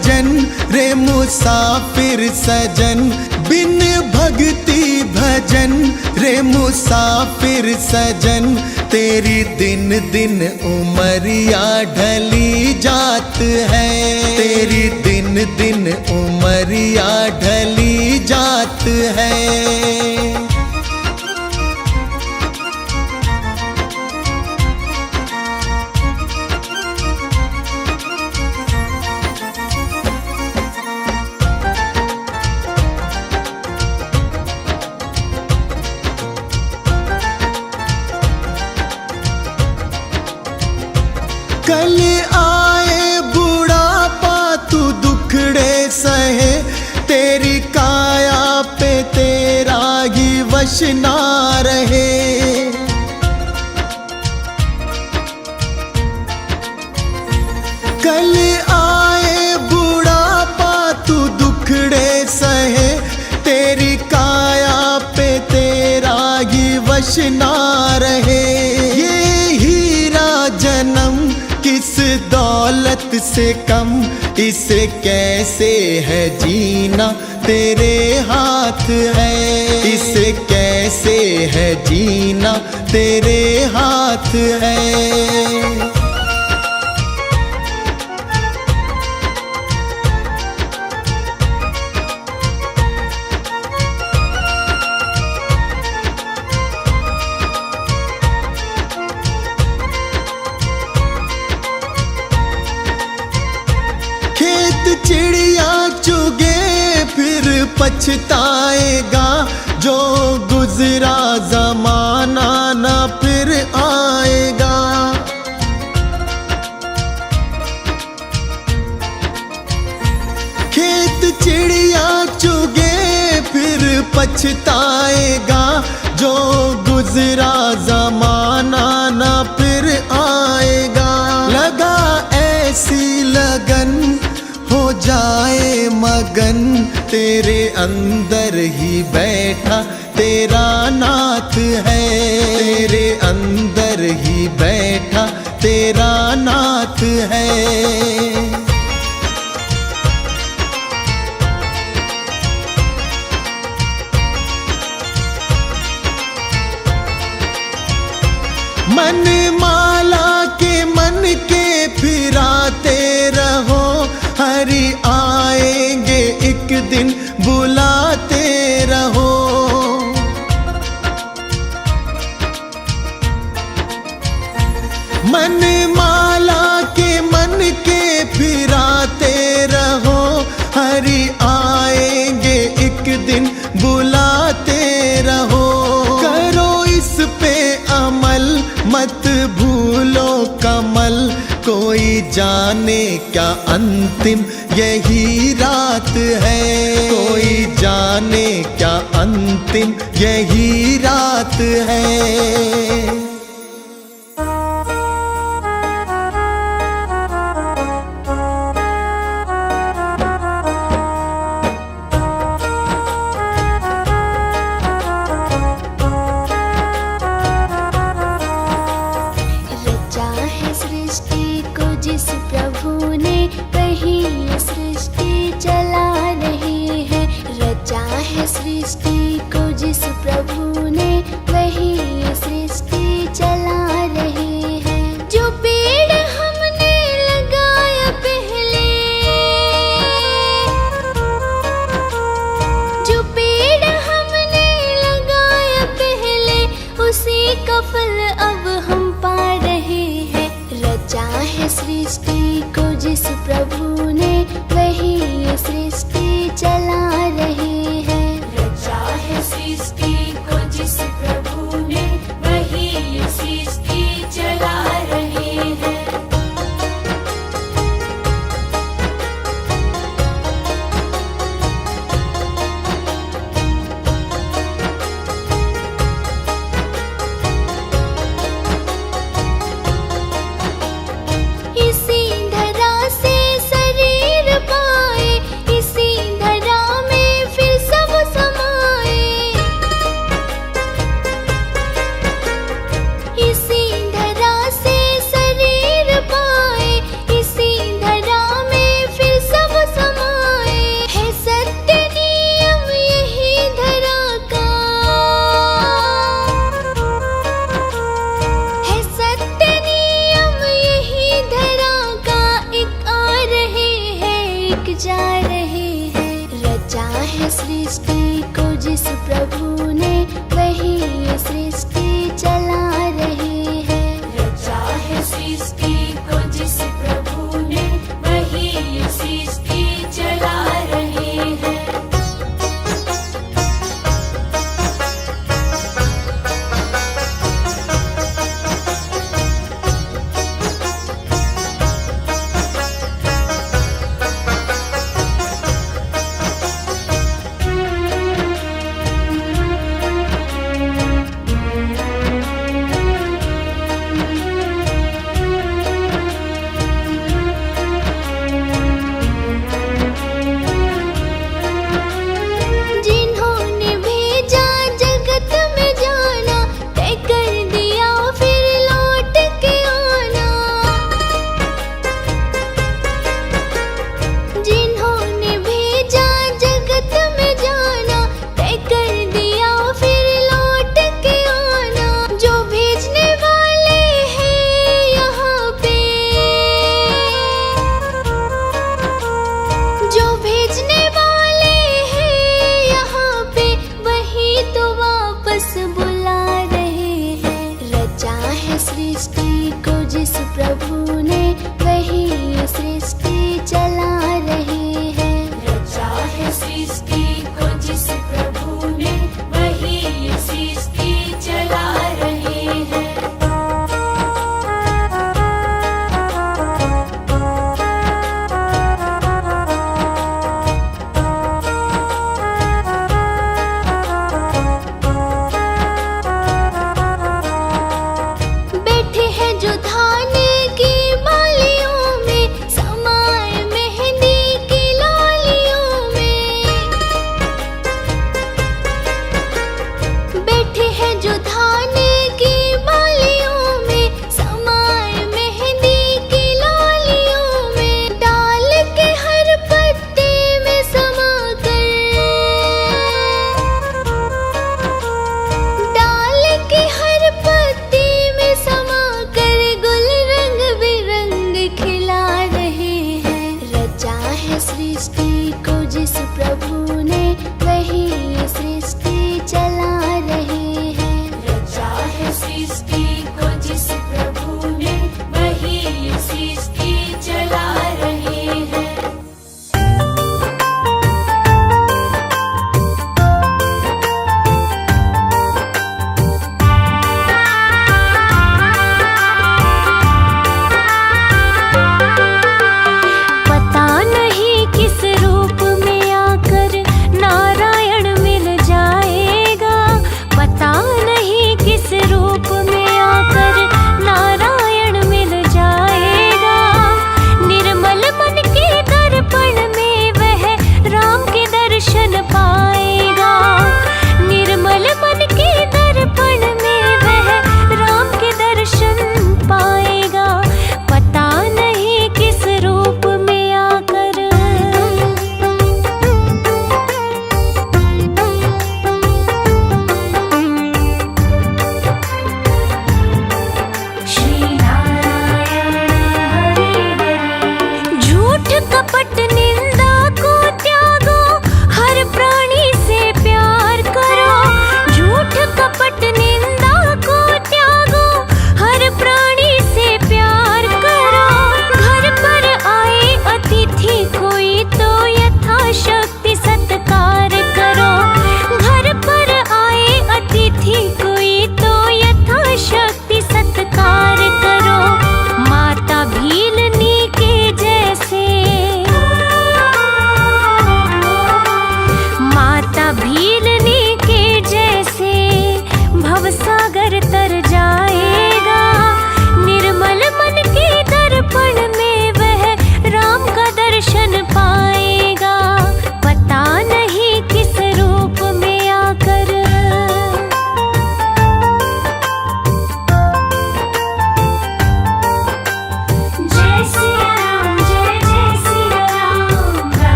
भजन रे मुसाफिर सजन, बिन भक्ति भजन रे मुसाफिर सजन, तेरी दिन दिन उमरिया ढली जात है, तेरी दिन दिन उमरिया ढली जात है। कल आए बुढ़ापा तू दुखड़े सहे, तेरी काया पे तेरा ही वश ना रहे। कल आए बुढ़ापा तू दुखड़े सहे, तेरी काया पे तेरा ही वश ना रहे। ये हीरा जन्म किस दौलत से कम, इसे कैसे है जीना तेरे हाथ है, इसे कैसे है जीना तेरे हाथ है। चिड़िया चुगे फिर पछताएगा, जो गुजरा जमाना ना फिर आएगा। खेत चिड़िया चुगे फिर पछताएगा, जो गुजरा जमाना ना फिर आएगा। लगा ऐसी लगन हो जाए मगन, तेरे अंदर ही बैठा तेरा नाथ है, तेरे अंदर ही बैठा तेरा नाथ है। मन माला के मन के फिराते रहो, हरि आएंगे एक दिन बुलाते रहो। मन माला के मन के फिराते रहो, हरि आएंगे एक दिन बुलाते रहो। करो इस पे अमल मत भूलो कमल, कोई जाने क्या अंतिम यही रात है, कोई जाने क्या अंतिम यही रात है। जिस प्रभु ने वही सृष्टि चला रही है, रचा है सृष्टि को जिस प्रभु ने वही सृष्टि चला रही है। जो पेड़ हमने लगाया पहले, जो पेड़ हमने लगाया पहले, उसी का फल अब हम पा रहे हैं। रचा है सृष्टि को जिस प्रभु ने वही सृष्टि चला रही है, रचा सृष्टि को जिस प्रभु ने, वही ये सृष्टि चला रहे हैं। रचा है सृष्टि को जिस प्रभु ने, वही ये सृष्टि चला रहे हैं। जिन्होंने भेजा जगत में जाना, तय कर दिया फिर लौट के आना। जिन्होंने भेजा जगत में जाना, तय कर दिया फिर लौट के आना। जो भेजने वाले हैं यहाँ पे, जो भेजने वाले हैं यहाँ पे, वही तो वापस बुला रहे हैं। रचा है सृष्टि को जिस प्रभु ने, वही ये सृष्टि चला रहे हैं। रचा है सृष्टि को जिस प्रभु ने, वही ये सृष्टि चला रहे हैं। बैठे हैं जो धान की बालियों में, समाए मेहंदी की लालियों में। बैठे हैं जो धान की बालियों में, समाए मेहंदी की लालियों में। डाल के हर पत्ते में समा कर, डाल के हर पत्ते में समा कर, गुल रंग बिरंग खिला रहे हैं। रचा है सृष्टि को जिस प्रभु ने, वही ये सृष्टि चला रहे हैं। रचा है सृष्टि को जिस प्रभु ने, वही ये सृष्टि चला रहे हैं। पता नहीं किस रूप में आकर नारायण मिल जाएगा। पता नहीं किस रूप में आकर नारायण मिल जाएगा। निर्मल मन के दर्पण में वह राम के दर्शन पाएगा। निर्मल मन के दर्पण में वह राम के दर्शन पाएगा। पता नहीं किस रूप में आकर। श्री नारायण हरि हरि। झूठ कपट निंदा को त्यागो, हर प्राणी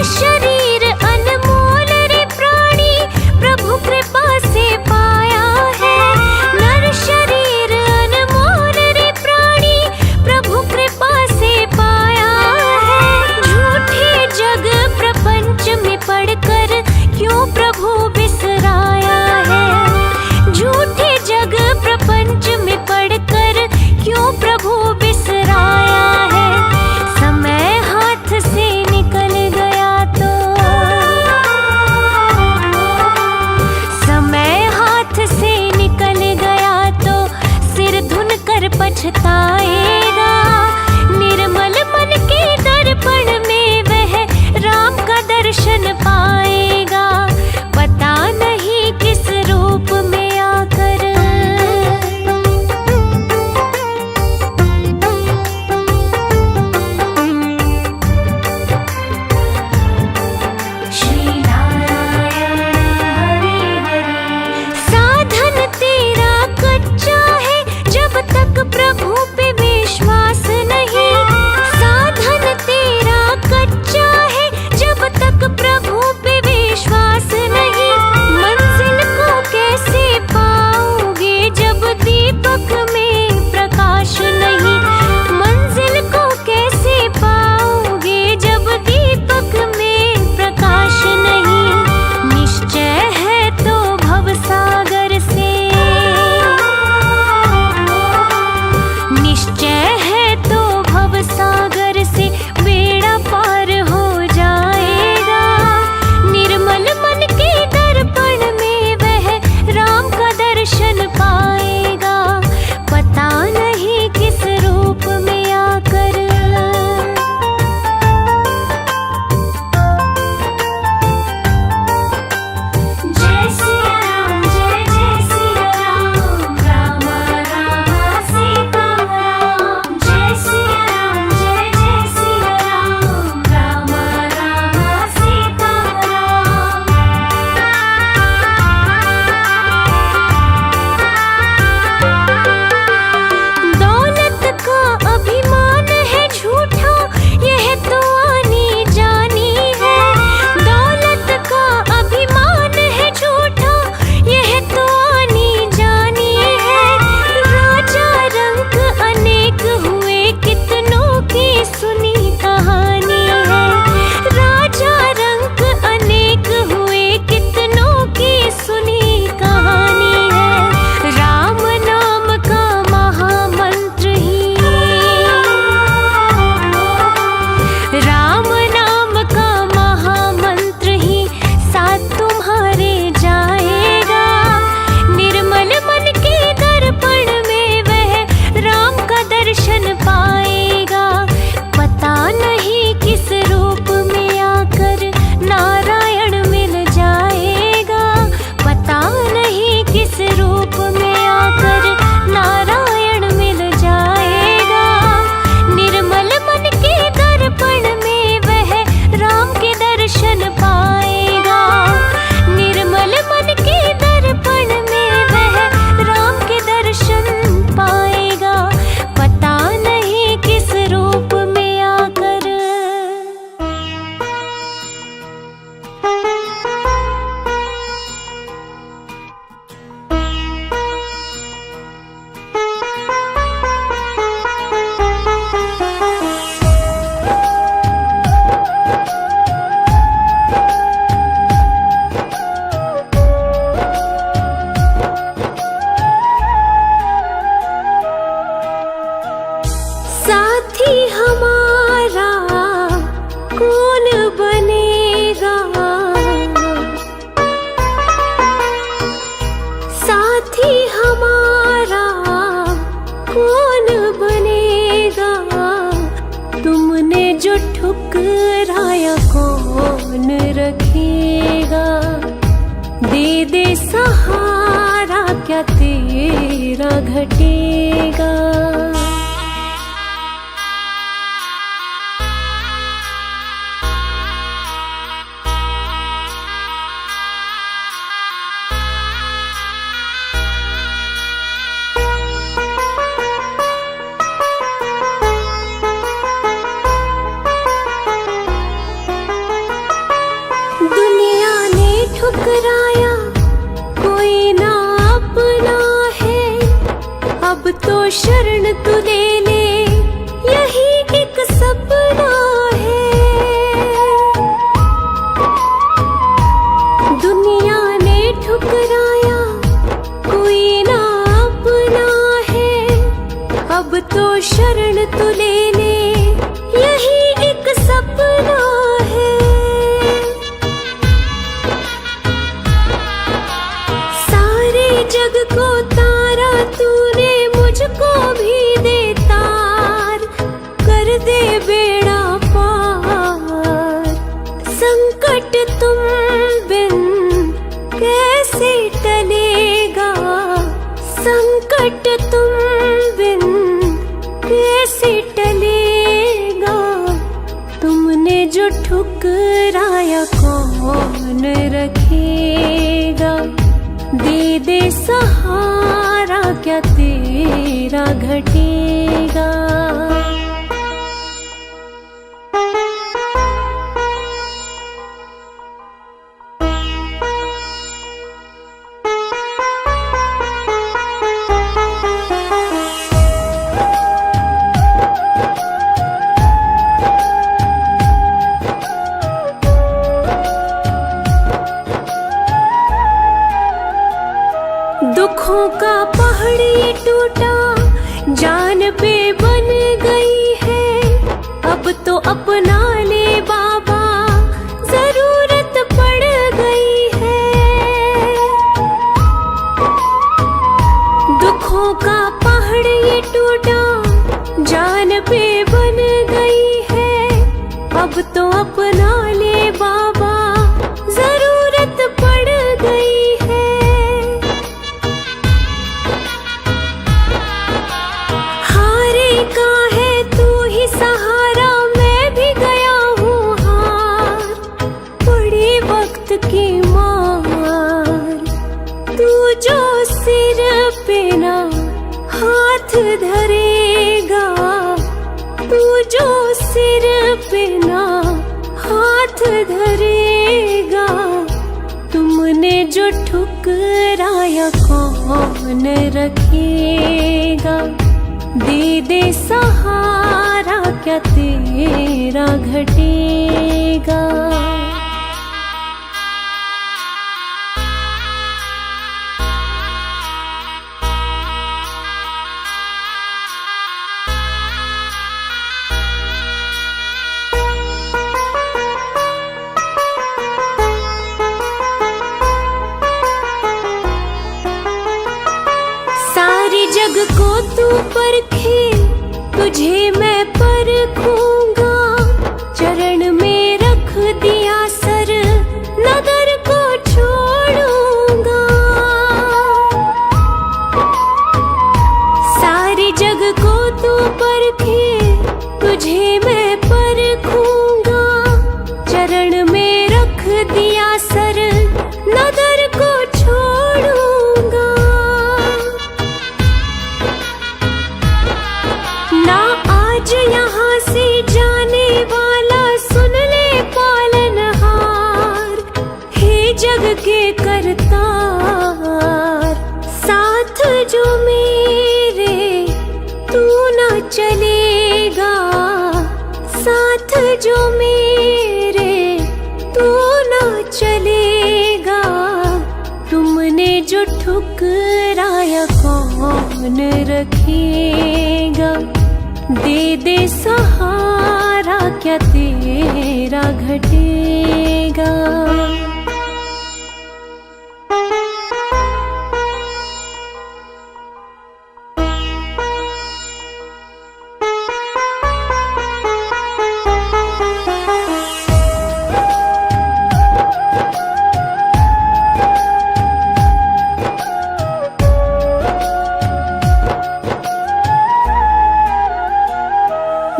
शरीर अनमोल रे प्राणी प्रभु कृपा से पाया है। नर शरीर अनमोल रे प्राणी प्रभु कृपा से पाया है। झूठे जग प्रपंच में पढ़कर क्यों प्रभु बिसराया है। झूठे जग प्रपंच में पढ़कर क्यों प्रभु बिसराया है। समय हाथ से निकल गया तो समय हाथ से निकल गया तो सिर धुन कर पछताएगा। निर्मल मन के दर्पण में वह राम का दर्शन पाएगा। पता नहीं किस रूप में आकर श्री नारायण हरि हरि। साधन तेरा कच्चा है जब तक प्रभु पे विश्वास नहीं। साधन तेरा कच्चा है जब तक प्रभु पे विश्वास नहीं। मंजिल को कैसे पाओगे जब दीपक में प्रकाश नहीं। मंजिल को कैसे पाओगे जब दीपक में प्रकाश नहीं। निश्चय है तो भवसागर से निश्चय है तो भवसागर से बेड़ा पार हो जाएगा। निर्मल मन के दर्पण में वह राम का दर्शन पाएगा। पता नहीं किस रूप में आकर जय सिया राम जय जय सिया राम राम राम सीता राम। जय सिया राम जय जय सिया राम राम राम सीता राम। दौलत का अभिमान है झूठा यह तो आनी जानी है। दौलत का अभिमान है झूठा यह तो आनी जानी है। राजा रंक अनेक हुए कितनों की सुनी कहानी है। राजा रंक अनेक हुए कितनों की सुनी कहानी है। राम नाम का महामंत्र ही राम नाम का महामंत्र ही साथ तुम्हारे जाएगा। निर्मल मन के दर्पण में वह राम का दर्शन पाएगा। पता नहीं किस रूप में आकर नारायण मिल जाएगा। पता नहीं किस रूप में आकर नारायण मिल जाएगा। निर्मल मन के दर्पण में वह राम के दर्शन पाएगा। निर्मल मन के दर्पण में वह राम के दर्शन पाएगा। पता नहीं किस रूप में आकर साथी हमारा कौन बनेगा। साथी हमारा कौन बनेगा। तुमने जो ठुकराया कौन रखेगा। दे दे सहारा क्या तेरा घटेगा। ठुकराया कोई ना अपना है, अब तो शरण तू ले ले, यही एक सपना है। दुनिया ने ठुकराया कोई ना अपना है, अब तो शरण तू ले ले, यही एक सपना है। सारे जग को तारा तूने, मुझको भी दे तार, कर दे बेड़ा पार। संकट तुम बिन कैसे टलेगा, संकट तुम बिन कैसे टलेगा। तुमने जो ठुकराया कौन रखेगा, दे दे सहारा क्या तेरा घटेगा। दुखों का पहाड़ ये टूटा, जान पे बन गई है, अब तो अपना ले बाबा, जरूरत पड़ गई है। दुखों का पहाड़ ये टूटा, जान पे बन गई है, अब तो अपना ले बाबा, जरूरत पड़ गई है। का है तू ही सहारा, मैं भी गया हूँ हार, पड़ी वक्त की मार। तू जो सिर पे ना हाथ धरेगा, तू जो सिर पे ना हाथ धरेगा। तुमने जो ठुकराया कौन रखेगा, दे दे सहारा क्या तेरा घटेगा। सारी जग को तू परखे, तुझे मैं परखूंगा, चरण में रख दिया सर, नगर को छोड़ूंगा। सारी जग को तू परखे, तुझे मैं परखूंगा, चरण में रख दिया सर, नगर को छोड़ूंगा। ना आज यहाँ से जाने वाला, सुन ले पालनहार, हे जग के करतार। साथ जो मेरे तू ना चलेगा, साथ जो मेरे तू ना चलेगा। तुमने जो ठुकराया कौन रखेगा, दे दे सहारा क्या तेरा घटेगा।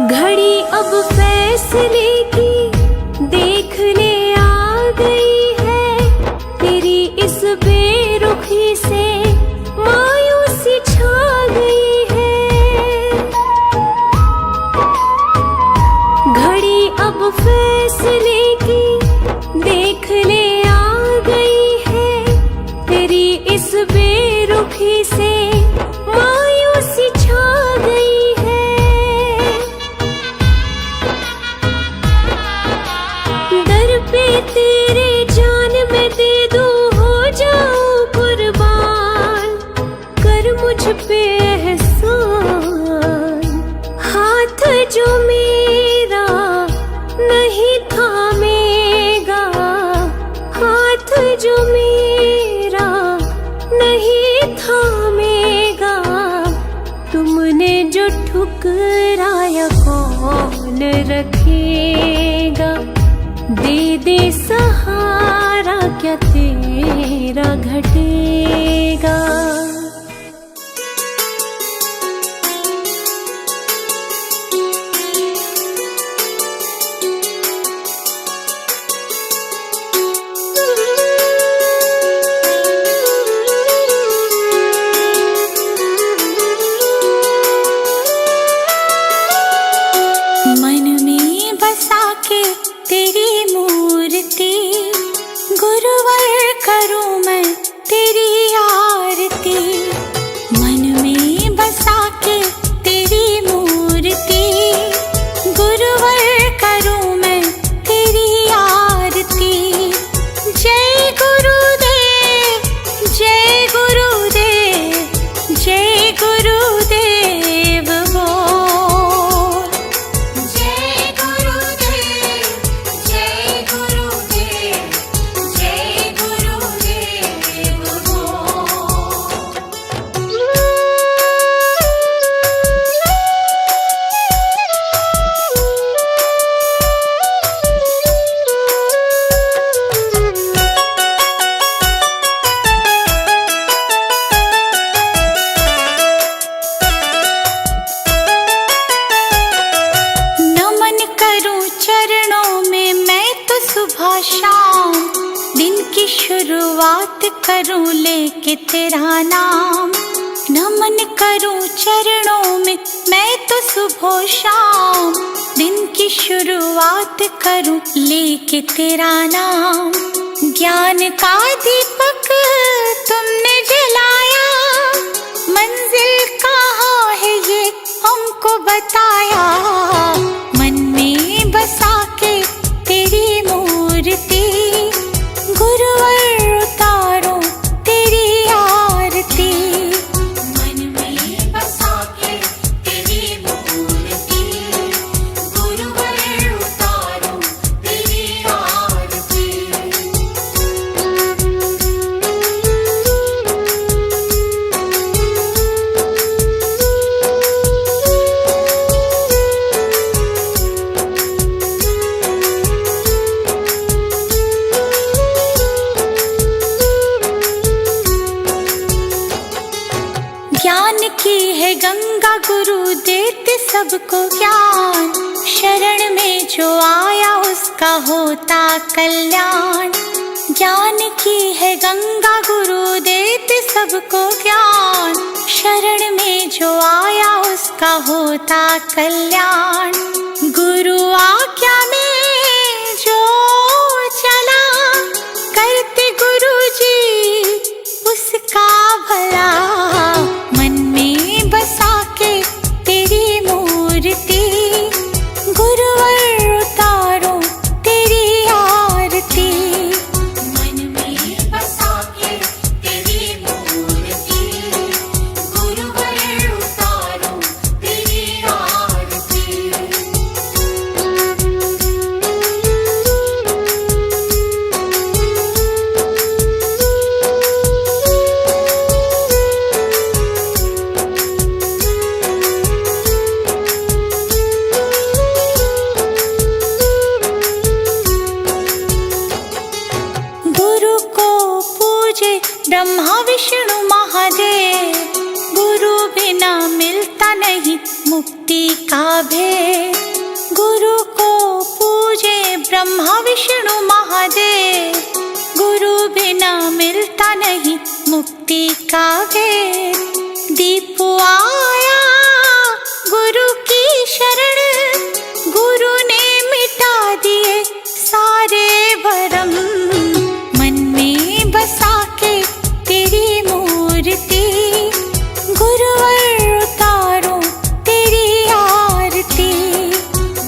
घड़ी अब फैसले की देख ले आ गई है, तेरी इस बेरुखी से मायूसी छा गई है। घड़ी अब फैसले की देख ले आ गई है, जो मेरा नहीं थामेगा, तुमने जो ठुकराया कौन रखेगा। दे दे सहारा क्या तेरा घटेगा। मन में बसा के तेरी मूर्ति, गुरुवर करूं मैं तेरी आरती। मन में बसा के तेरी मूर्ति, गुरुवर करूं मैं तेरी आरती। जय गुरुदेव, जय गुरुदेव, जय गुरुदेव बोल। जय गुरुदेव, जय गुरुदेव, जय गुरुदेव बोल। नमन करूं चरणों में मैं तो सुबह शाम, दिन की शुरुआत करूं लेके तेरा नाम। नमन करूं चरणों में मैं तो सुबह शाम, दिन की शुरुआत करूं लेके तेरा नाम। ज्ञान का दीपक तुमने जलाया, मंजिल कहाँ है ये हमको बताया। मन में बसा के तेरी मूर्ति, गुरुवर उतारो तेरी आरती। मन में बसा के तेरी मूर्ति, गुरुवर उतारो तेरी आरती। ज्ञान की है गंगा गुरु देते सबको ज्ञान, शरण में जो आया उसका होता कल्याण। ज्ञान की है गंगा गुरु देते सबको ज्ञान, शरण में जो आया उसका होता कल्याण। गुरु आज्ञा में जो चला, करते गुरु जी उसका भला। मन में बसा के तेरी मूर्ति, गुरुवर उतारो तेरी आरती। मन में बसा के तेरी मूर्ति, गुरुवर उतारो तेरी आरती। गुरु को पूजे ब्रह्मा विष्णु महादेव, गुरु बिना मिलता नहीं मुक्ति का भेद। गुरु को पूजे ब्रह्मा विष्णु महादेव, गुरु बिना मिलता नहीं मुक्ति का भेद। दीप आया गुरु की शरण, गुरु ने मिटा दिए सारे भरम। मन में बसा के तेरी मूर्ति, गुरुवर उतारो तेरी आरती।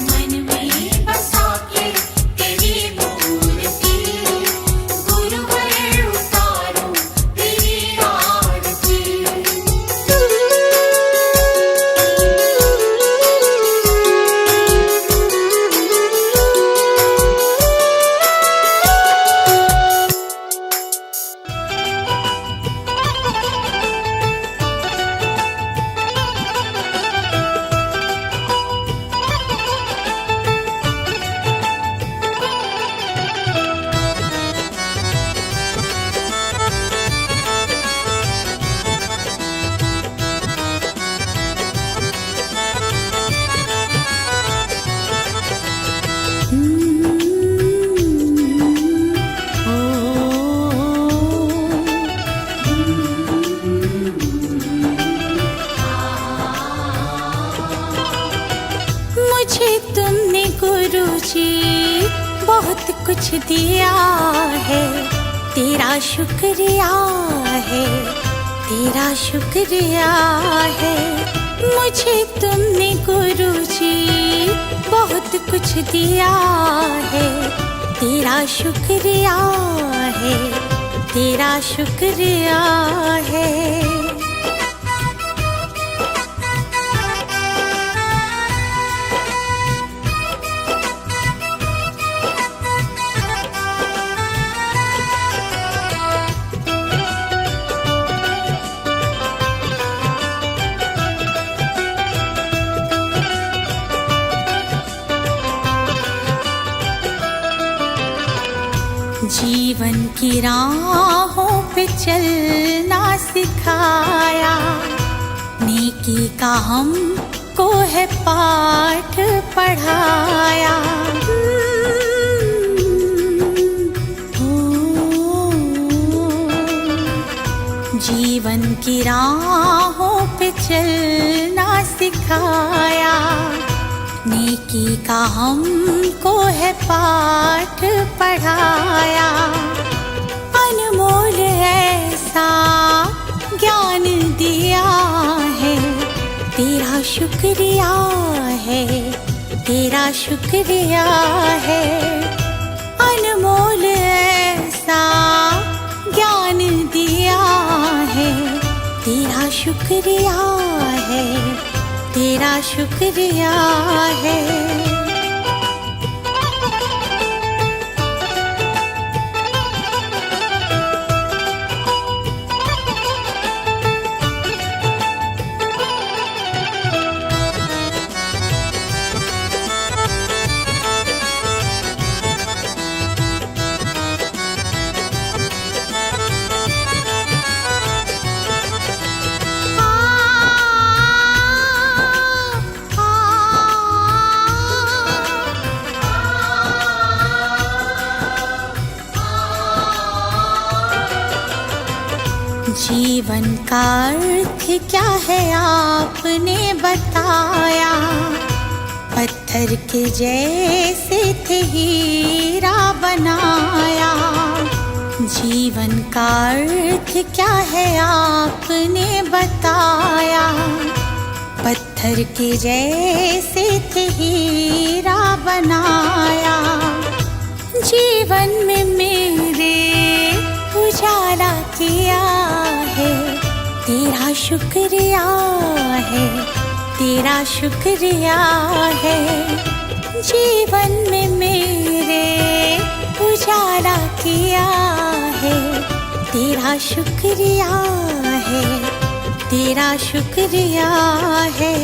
मन में बसा के तेरी मूर्ति, गुरुवर उतारो तेरी आरती। कुछ दिया है, तेरा शुक्रिया है, तेरा शुक्रिया है। मुझे तुमने गुरुजी बहुत कुछ दिया है, तेरा शुक्रिया है, तेरा शुक्रिया है। जीवन की राहों पे चलना सिखाया, नेकी का हमको है पाठ पढ़ाया। जीवन की राहों पे चलना सिखाया, नेकी का हमको है पाठ पढ़ाया। अनमोल ऐसा ज्ञान दिया है, तेरा शुक्रिया है, तेरा शुक्रिया है। अनमोल ऐसा ज्ञान दिया है, तेरा शुक्रिया है, तेरा शुक्रिया है। जीवन का अर्थ क्या है आपने बताया, पत्थर के जैसे थे हीरा बनाया। जीवन का अर्थ क्या है आपने बताया, पत्थर के जैसे थे हीरा बनाया। जीवन में मेरे उजाला किया है, तेरा शुक्रिया है, तेरा शुक्रिया है। जीवन में मेरे उजाला किया है, तेरा शुक्रिया है, तेरा शुक्रिया है।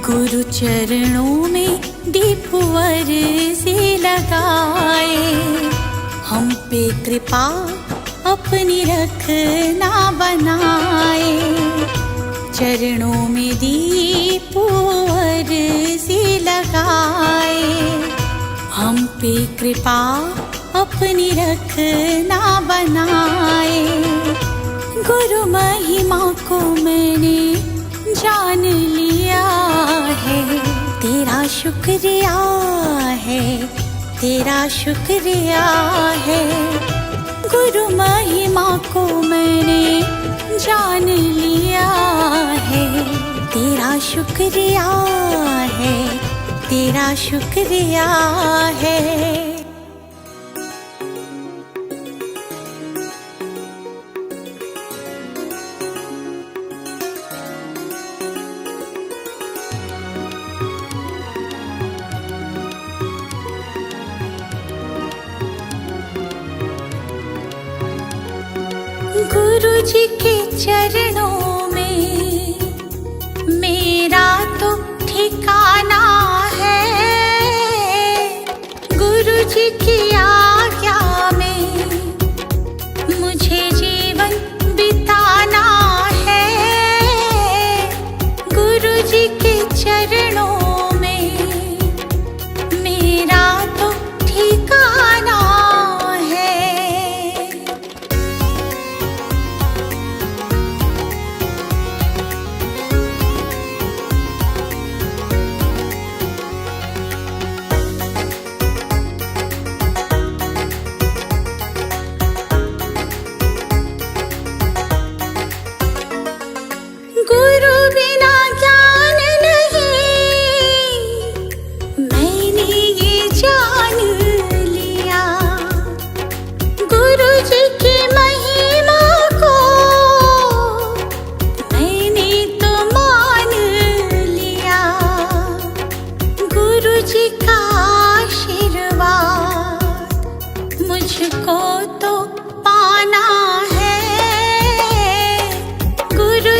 गुरु चरणों में दीपवर से लगाए, हम पे कृपा अपनी रखना बनाए। चरणों में दीपवर से लगाए, हम पे कृपा अपनी रखना बनाए। गुरु महिमा को मैंने जान लिया है, तेरा शुक्रिया है, तेरा शुक्रिया है। गुरु महिमा को मैंने जान लिया है, तेरा शुक्रिया है, तेरा शुक्रिया है। गुरु जी के चरणों में मेरा तो ठिकाना है, गुरु जी की आज्ञा में मुझे जीवन बिताना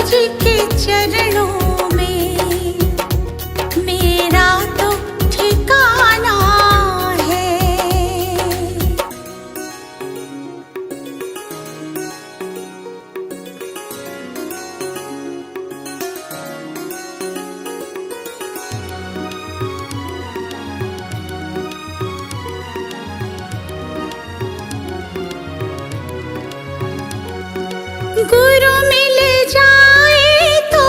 जी के चरणों में मेरा तो ठिकाना है। गुरु मिल जाए तो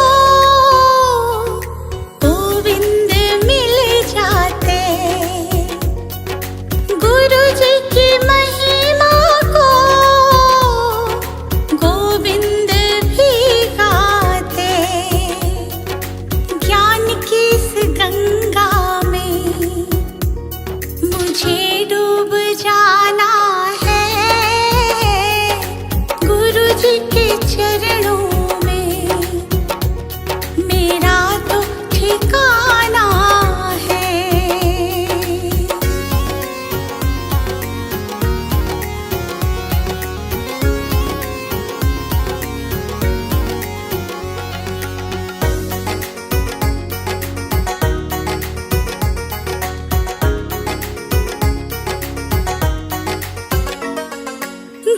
गोविंद मिल जाते। गुरु जी की महिमा को गोविंद भी गाते। ज्ञान की इस गंगा में मुझे डूब जाना है। गुरु जी के चरणों में मेरा तो ठिकाना है।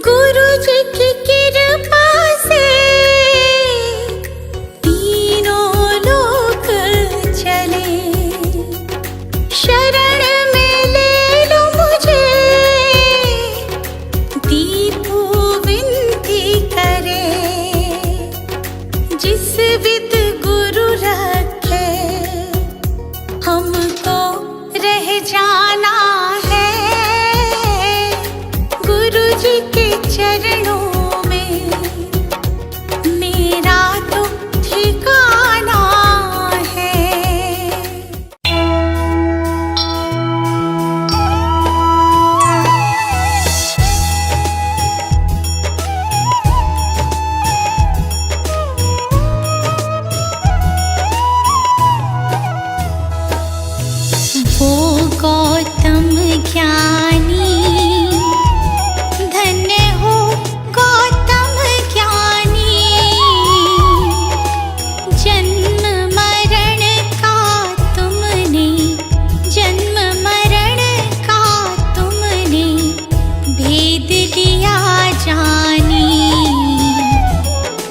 गुरु जी की कृपा से तीनों लोक चले। शरण में ले लो मुझे, दीपू विनती करे। जिस विद गुरु रखे हमको रह जाना है। गुरु जी के चरणों में मेरा तो ठिकाना है। वो गौतम ज्ञानी, धन्य हो गौतम ज्ञानी। जन्म मरण का तुमने, जन्म मरण का तुमने भेद लिया जानी।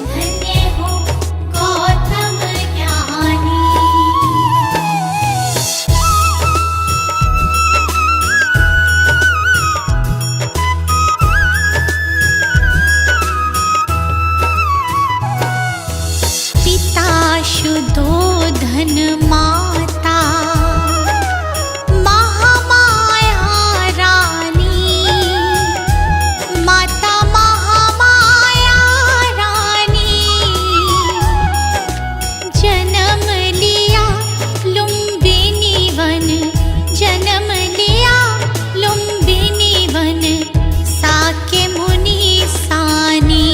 धन्य हो गौतम ज्ञानी। पिता शुद्धोधन, माता महामाया रानी। माता महामाया रानी। जन्म लिया लुम्बिनी वन, जन्म लिया लुम्बिनी वन। साके मुनि सानी।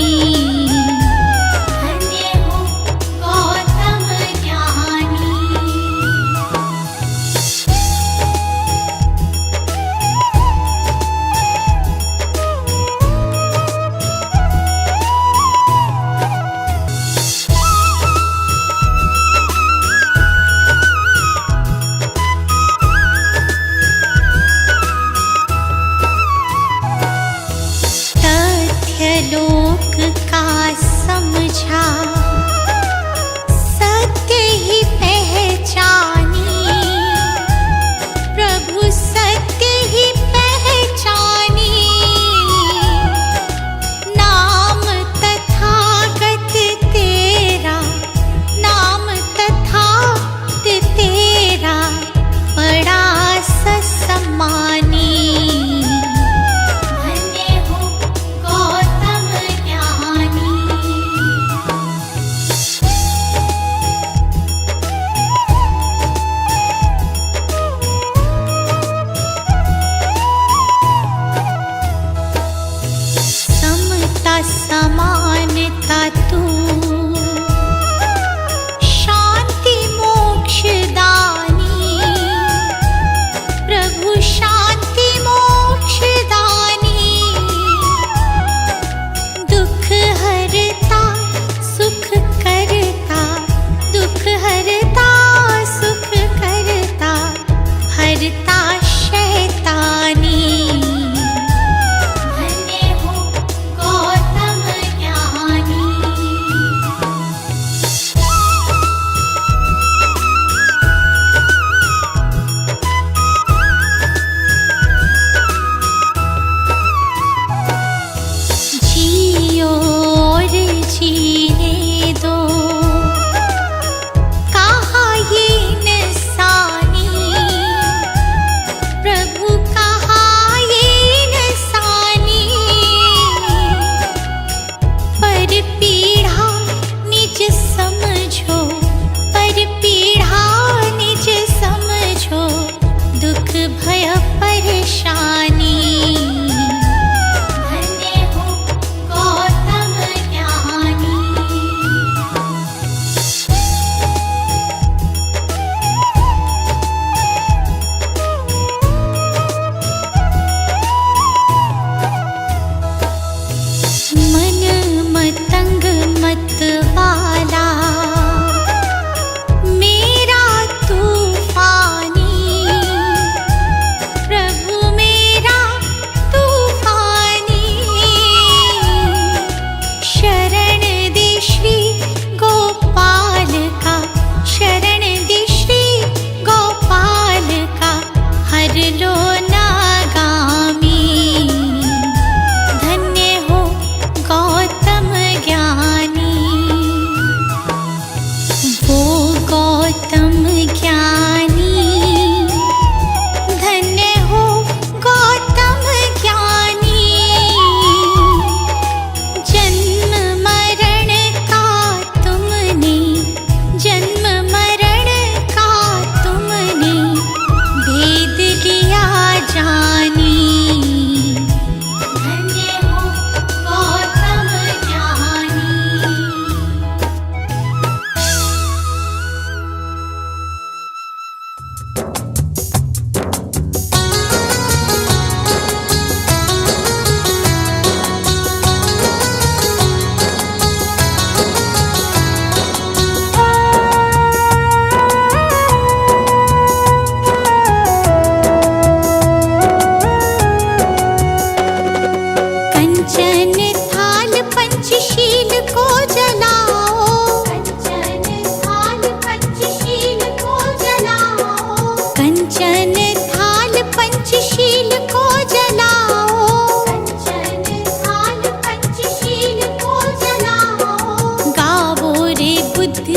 धन्य हो गौतम ज्ञानी।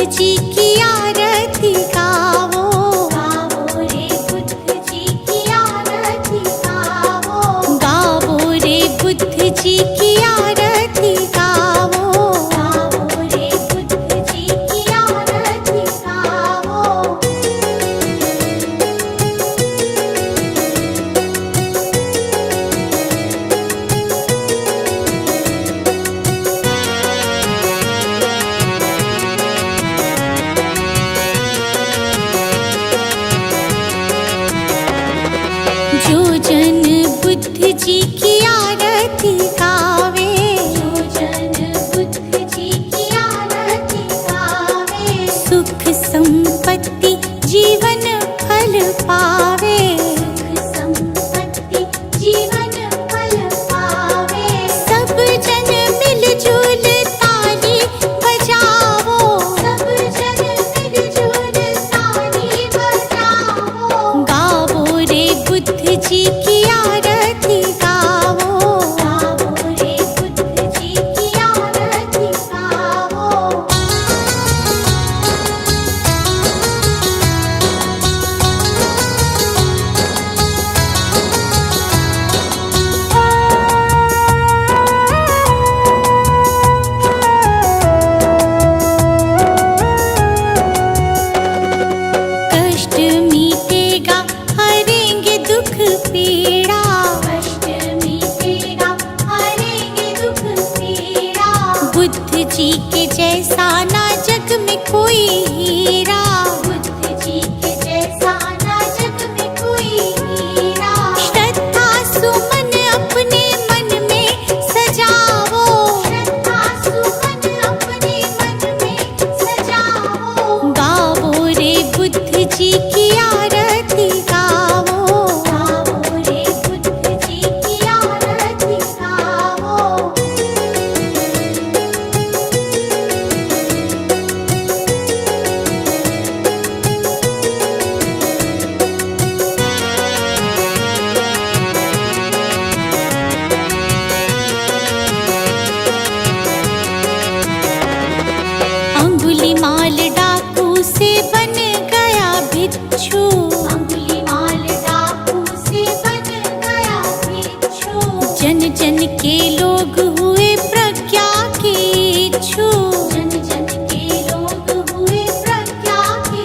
जी की आरती गावो, गावो रे बुद्ध जी की आरती गावो, गावो रे बुद्ध जी की आरती गावो, गावो रे बुद्ध जी की आरती गावो। जो जन बुद्ध जी की आरती गावे, जो जन बुद्ध जी की आरती गावे, सुख संपत्ति जीवन फल पावे, सुख संपत्ति जीवन फल पावे। सब जन मिलजुल ताली बजावो, सब जन मिलजुल ताली बजावो, गावो रे बुद्ध जी की आरती गावो, गावो रे बुद्ध जी की आरती गावो। कष्ट मीटेगा हरेंगे दुख पीड़ा, कष्ट मीटेगा हरेंगे दुख पीड़ा, बुद्ध जी के जैसा ना जग में कोई हीरा, बुद्ध जी के जैसा ना जग में कोई हीरा। श्रद्धा सुमन अपने मन में सजावो, श्रद्धा सुमन अपने मन में सजावो, गावो रे बुद्ध जी की आरती गावो, गावो रे बुद्ध जी की आरती गावो। अंगुलीमाल डाकू से बन गया भिक्षु, अंगुलीमाल डाकू से बन गया भिक्षु, जन जन के लोग हुए प्रज्ञा के इच्छु, जन जन के लोग हुए प्रज्ञा के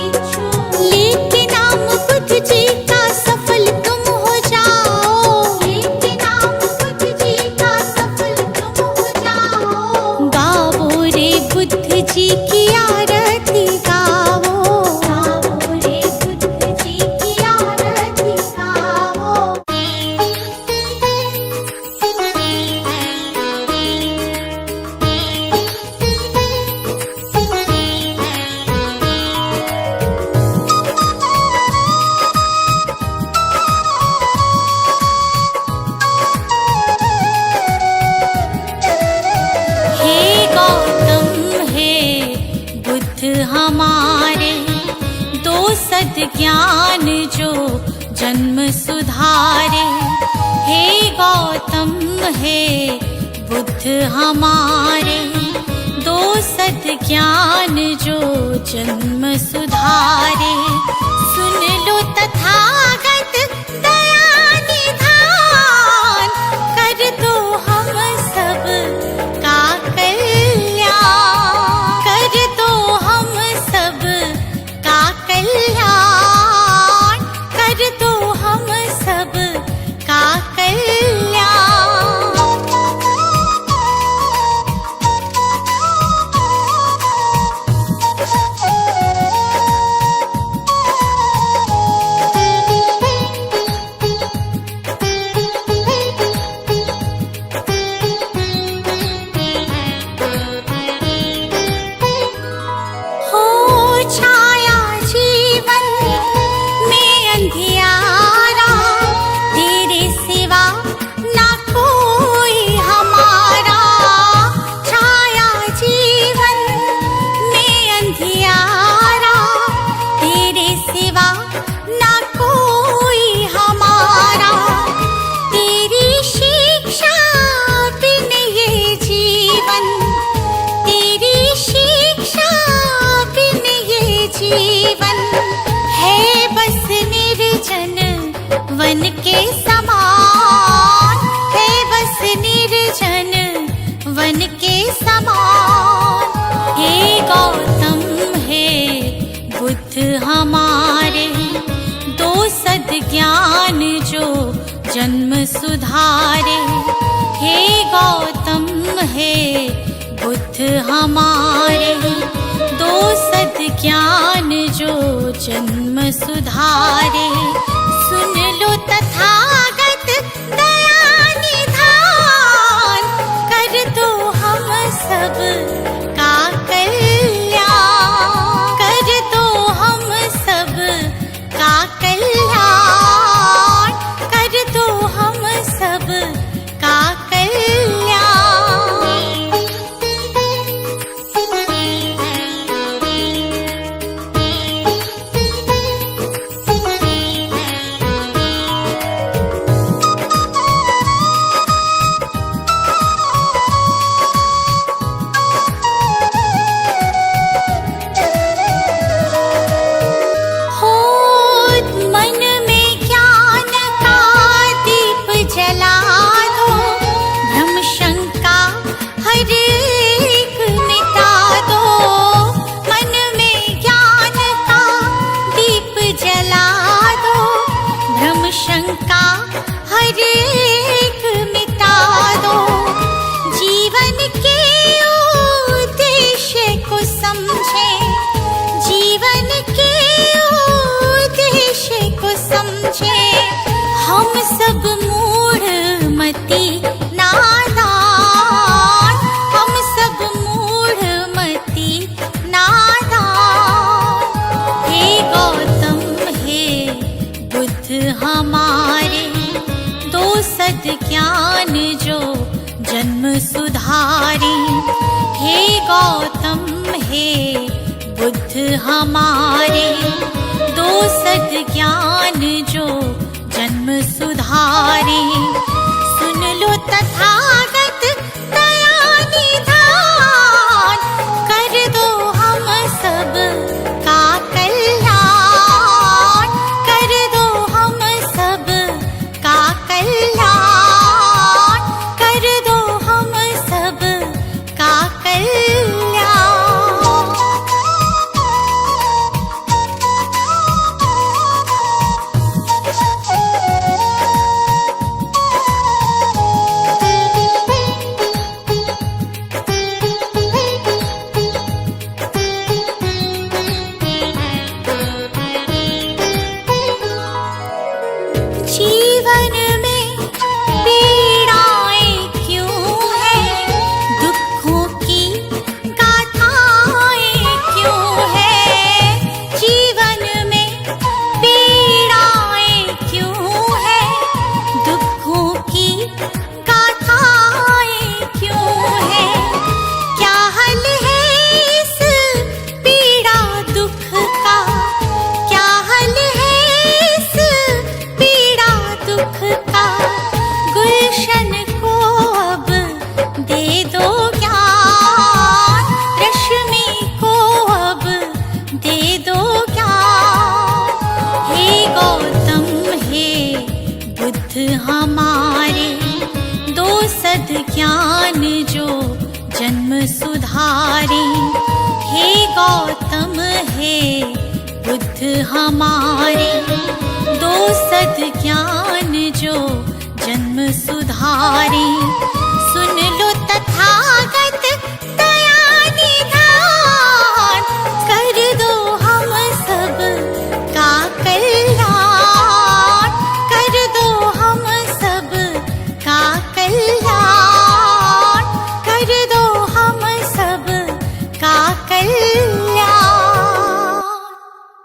इच्छु। लेके नाम बुद्ध जी का सफल तुम हो जाओ, लेके नाम बुद्ध जी का सफल तुम हो जाओ, गावो रे बुद्ध जी की आरती गावो, गावो रे बुद्ध जी की आरती गावो। हे गौतम हे बुद्ध हमारे, दो सद ज्ञान जो जन्म सुधारे, हे गौतम हे बुद्ध हमारे, दो सद ज्ञान जो जन्म सुधारे। सुन लो तथागत दया निधान, कर दो हम सब का कल्याण, कर दो हम सब का कल्याण, कर दो हम सब का कल्याण। जीवन है बस निर्जन वन के समान, है बस निर्जन वन के समान। हे गौतम हे बुद्ध हमारे, दो सद्ज्ञान जो जन्म सुधारे। हे गौतम हे बुद्ध हमारे, दो सद्ज्ञान जो जन्म सुधारे। सुन लो तथागत दया निधान, कर दो हम सब का कल्याण, कर दो हम सब का कल्याण, कर दो हम सब का शंका हर एक मिटा दो। जीवन के उद्देश्य को समझे, जीवन के उद्देश्य को समझे। हम सब मूढ़ मति नादान, हम सब मूढ़ मति नादान। हे गौतम हे बुद्ध हमारे, दो सद्ज्ञान जो जन्म सुधारे। हे गौतम हे बुद्ध हमारे, दो सद्ज्ञान जो जन्म सुधारे। सुन लो तथागत दया निधान, कर दो हम सब का कल्याण, कर दो हम सब का कल्याण, कर दो हम सब का कल्याण। जीवन में पीड़ाएं क्यों हैं, दुखों की गाथाएं क्यों हैं। जीवन में पीड़ाएं क्यों हैं, दुखों की गाथाएं क्यों हैं। क्या हल है इस पीड़ा दुख का, क्या हल है इस पीड़ा दुख का। गुलशन को अब दे दो ज्ञान, रश्मि को अब दे दो ज्ञान। हे गौतम हे बुद्ध हमारे, दो सद्ज्ञान जो जन्म सुधारे। हे गौतम हे बुद्ध हमारे, दो सद्ज्ञान जो जन्म सुधारे। सुन लो तथागत